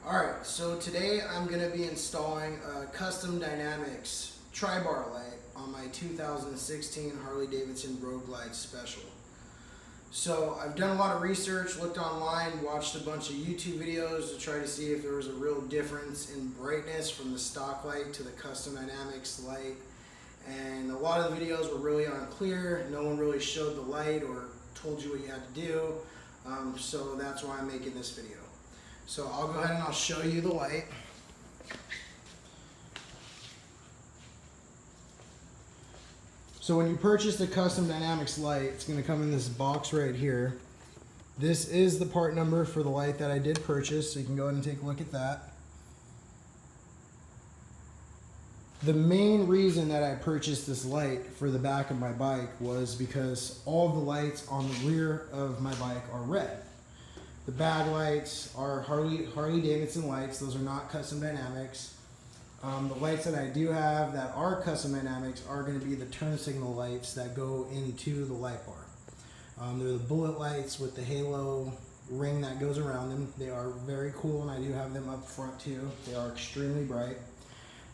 Alright, so today I'm going to be installing a custom dynamics tri-bar light on my 2016 Harley Davidson Road Glide Special. So I've done a lot of research, looked online, watched a bunch of YouTube videos to try to see if there was a real difference in brightness from the stock light to the custom dynamics light. And a lot of the videos were really unclear. No one really showed the light or told you what you had to do. So that's why I'm making this video. So I'll go ahead and I'll show you the light. So when you purchase the custom dynamics light, it's going to come in this box right here. This is the part number for the light that I did purchase, so you can go ahead and take a look at that. The main reason that I purchased this light for the back of my bike was because all of the lights on the rear of my bike are red. The bad lights are Harley Davidson lights. Those are not custom dynamics. The lights that I do have that are custom dynamics are going to be the turn signal lights that go into the light bar. They're the bullet lights with the halo ring that goes around them. They are very cool, and I do have them up front too. They are extremely bright.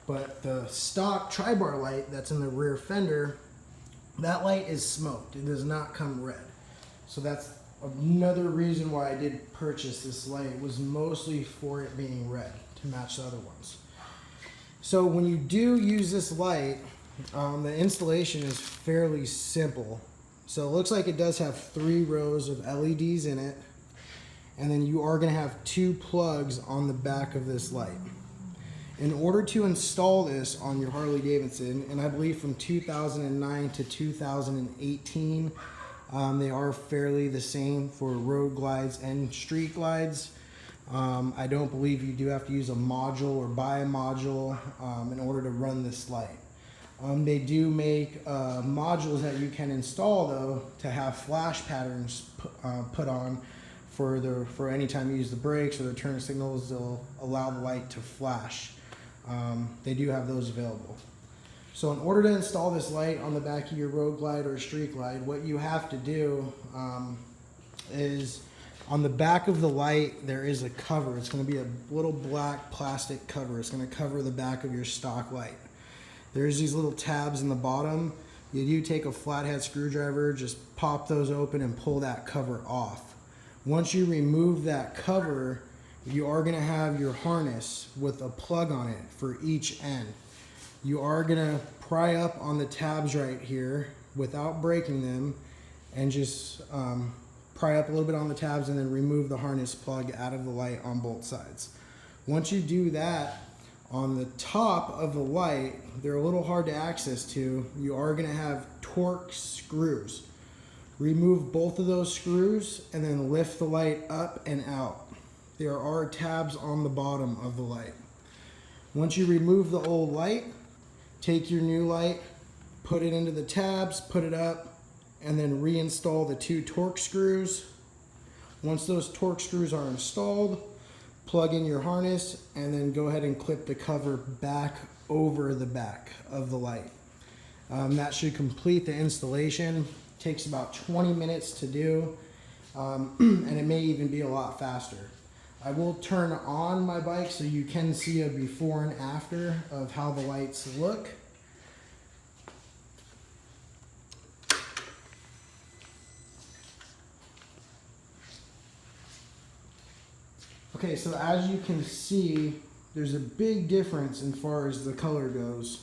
But the stock tri-bar light that's in the rear fender, that light is smoked. It does not come red. So that's another reason why I did purchase this light, was mostly for it being red to match the other ones. So when you do use this light, the installation is fairly simple. So it looks like it does have 3 rows of LEDs in it, and then you are going to have 2 plugs on the back of this light. In order to install this on your Harley Davidson, and I believe from 2009 to 2018, they are fairly the same for road glides and street glides. I don't believe you do have to use a module or buy a module in order to run this light. They do make modules that you can install though to have flash patterns put on for any time you use the brakes or the turn signals. They'll allow the light to flash. They do have those available. So in order to install this light on the back of your road glide or street glide, what you have to do is on the back of the light there is a cover. It's going to be a little black plastic cover. It's going to cover the back of your stock light. There's these little tabs in the bottom. You do take a flathead screwdriver, just pop those open and pull that cover off. Once you remove that cover, you are going to have your harness with a plug on it for each end. You are going to pry up on the tabs right here without breaking them, and just pry up a little bit on the tabs and then remove the harness plug out of the light on both sides. Once you do that, on the top of the light, they're a little hard to access to, you are going to have Torx screws. Remove both of those screws and then lift the light up and out. There are tabs on the bottom of the light. Once you remove the old light, take your new light, put it into the tabs, put it up, and then reinstall the 2 Torx screws. Once those Torx screws are installed, plug in your harness and then go ahead and clip the cover back over the back of the light. That should complete the installation. It takes about 20 minutes to do, and it may even be a lot faster. I will turn on my bike so you can see a before and after of how the lights look. Okay, so as you can see, there's a big difference as far as the color goes.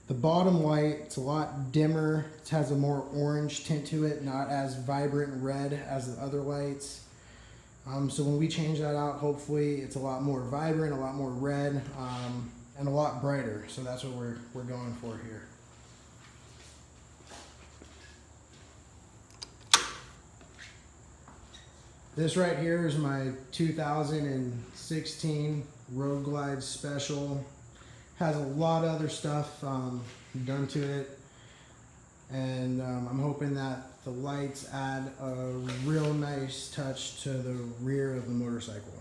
The bottom light, it's a lot dimmer. It has a more orange tint to it, not as vibrant red as the other lights. So when we change that out, hopefully it's a lot more vibrant, a lot more red, and a lot brighter. So that's what we're going for here. This right here is my 2016 Road Glide Special. Has a lot of other stuff done to it, and I'm hoping that the lights add a real nice touch to the rear of the motorcycle.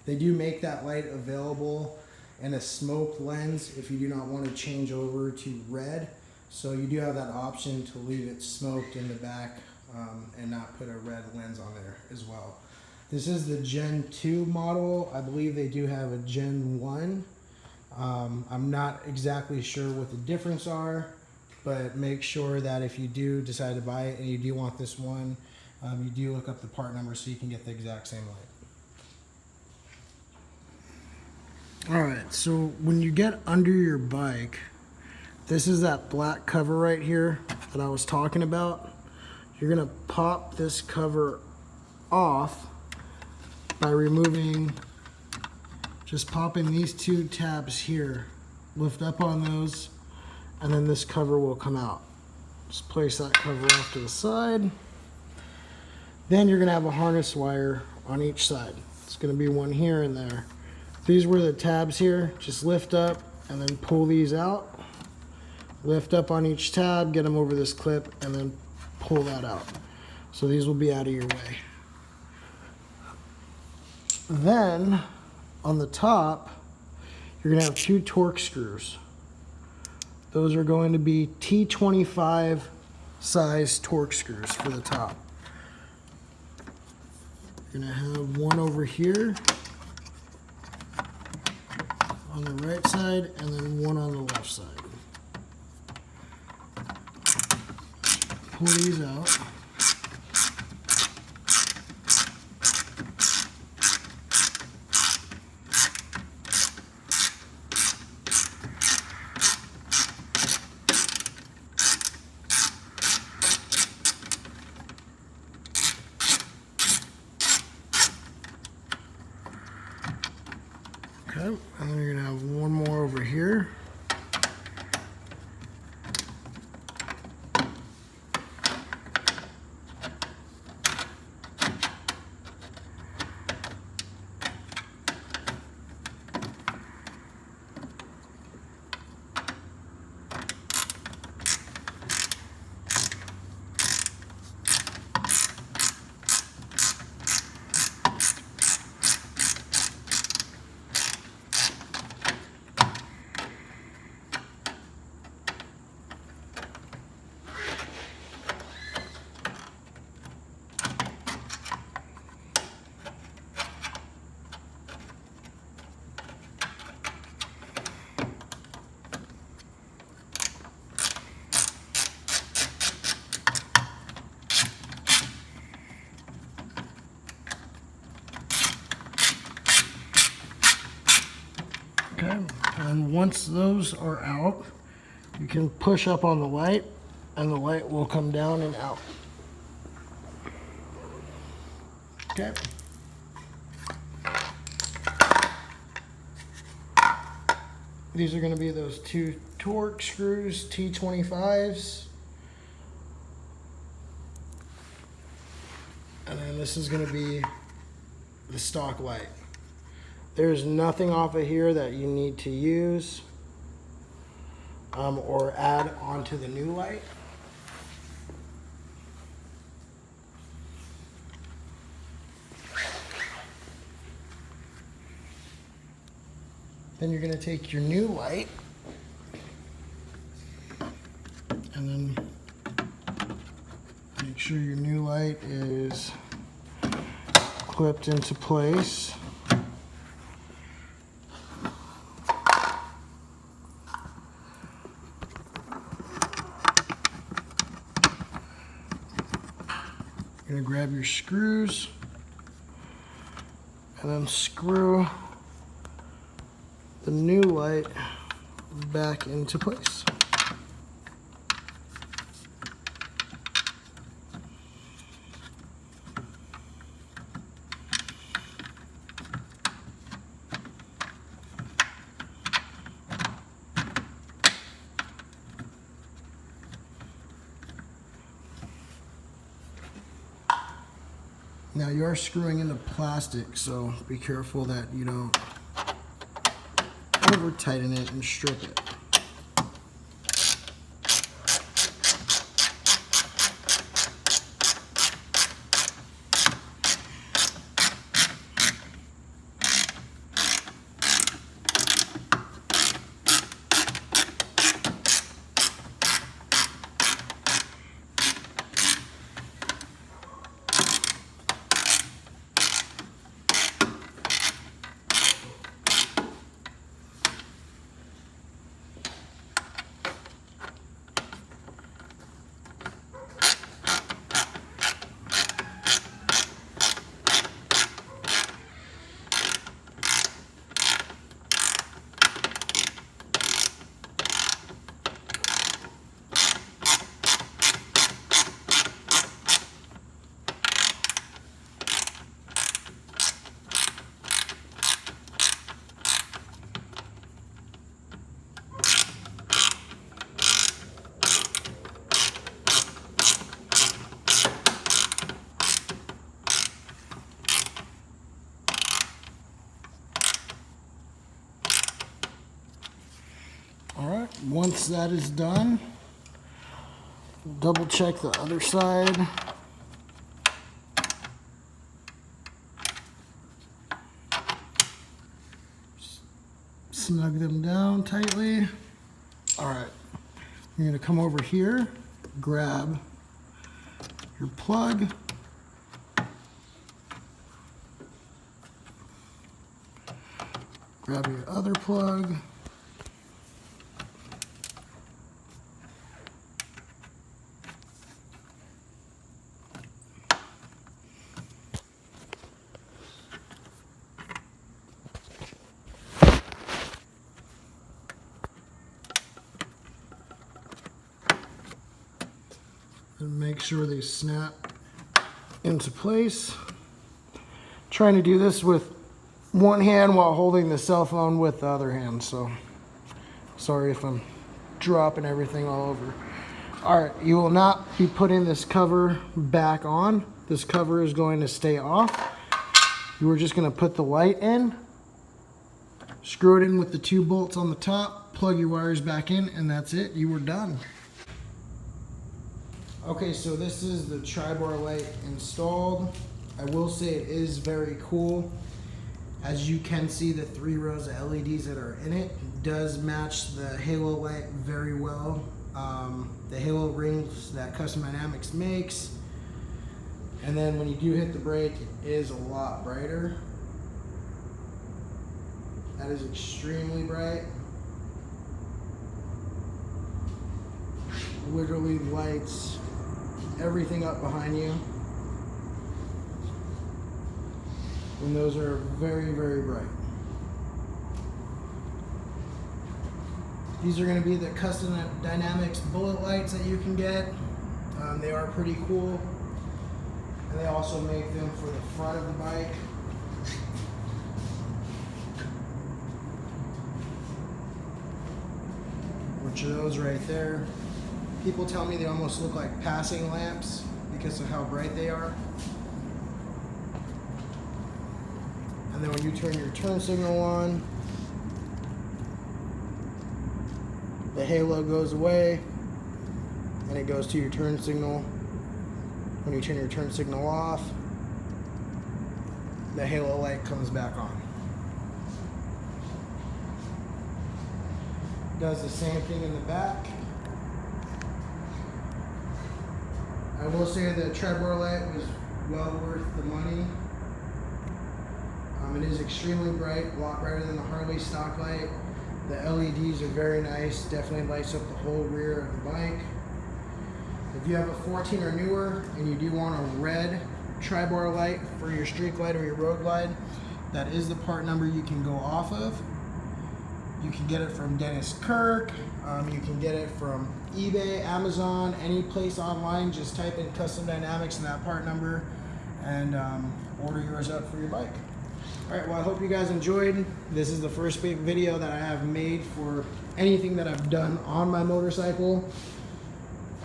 They do make that light available in a smoked lens if you do not want to change over to red. So you do have that option to leave it smoked in the back and not put a red lens on there as well. This is the Gen 2 model. I believe they do have a Gen 1. I'm not exactly sure what the difference are, but make sure that if you do decide to buy it and you do want this one, you do look up the part number so you can get the exact same light. Alright, so when you get under your bike, this is that black cover right here that I was talking about. You're going to pop this cover off by removing, just popping these two tabs here. Lift up on those, and then this cover will come out. Just place that cover off to the side. Then you're going to have a harness wire on each side. It's going to be one here and there. These were the tabs here. Just lift up and then pull these out. Lift up on each tab, get them over this clip, and then pull that out. So these will be out of your way. Then on the top, you're going to have two torque screws. Those are going to be T25 size torque screws for the top. You're going to have one over here on the right side and then one on the left side. Pull these out. Okay, and then you're going to have one more over here. Okay, and once those are out, you can push up on the light and the light will come down and out. Okay. These are going to be those two torque screws, T25s. And then this is going to be the stock light. There's nothing off of here that you need to use or add onto the new light. Then you're going to take your new light and then make sure your new light is clipped into place. You're going to grab your screws and then screw the new light back into place. Now you are screwing into plastic, so be careful that you don't over tighten it and strip it. Once that is done, double check the other side. Snug them down tightly. All right, you're gonna come over here, grab your plug, grab your other plug, and make sure they snap into place. Trying to do this with one hand while holding the cell phone with the other hand, so sorry if I'm dropping everything all over. All right, you will not be putting this cover back on. This cover is going to stay off. You are just going to put the light in, screw it in with the 2 bolts on the top, plug your wires back in, and that's it. You were done. Okay, so this is the tri-bar light installed. I will say it is very cool. As you can see, the 3 rows of LEDs that are in it does match the halo light very well. The halo rings that Custom Dynamics makes. And then when you do hit the brake, it is a lot brighter. That is extremely bright. Literally lights everything up behind you. And those are very, very bright. These are going to be the Custom Dynamics bullet lights that you can get. They are pretty cool. And they also make them for the front of the bike. Which are those right there. People tell me they almost look like passing lamps because of how bright they are. And then when you turn your turn signal on, the halo goes away and it goes to your turn signal. When you turn your turn signal off, the halo light comes back on. Does the same thing in the back. I will say the tri-bar light was well worth the money. It is extremely bright, a lot brighter than the Harley stock light. The LEDs are very nice, definitely lights up the whole rear of the bike. If you have a 14 or newer and you do want a red tri-bar light for your street glide or your road glide, that is the part number you can go off of. You can get it from Dennis Kirk, you can get it from eBay, Amazon, any place online. Just type in Custom Dynamics and that part number and order yours up for your bike. Alright, well I hope you guys enjoyed. This is the first big video that I have made for anything that I've done on my motorcycle.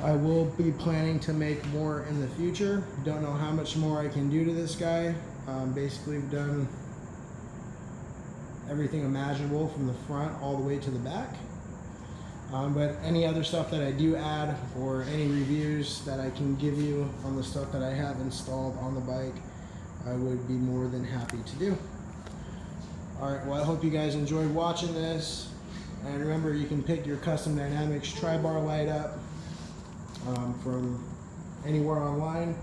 I will be planning to make more in the future. Don't know how much more I can do to this guy. Basically I've done everything imaginable from the front all the way to the back. But any other stuff that I do add or any reviews that I can give you on the stuff that I have installed on the bike, I would be more than happy to do. Alright, well I hope you guys enjoyed watching this. And remember, you can pick your Custom Dynamics tri-bar light up from anywhere online.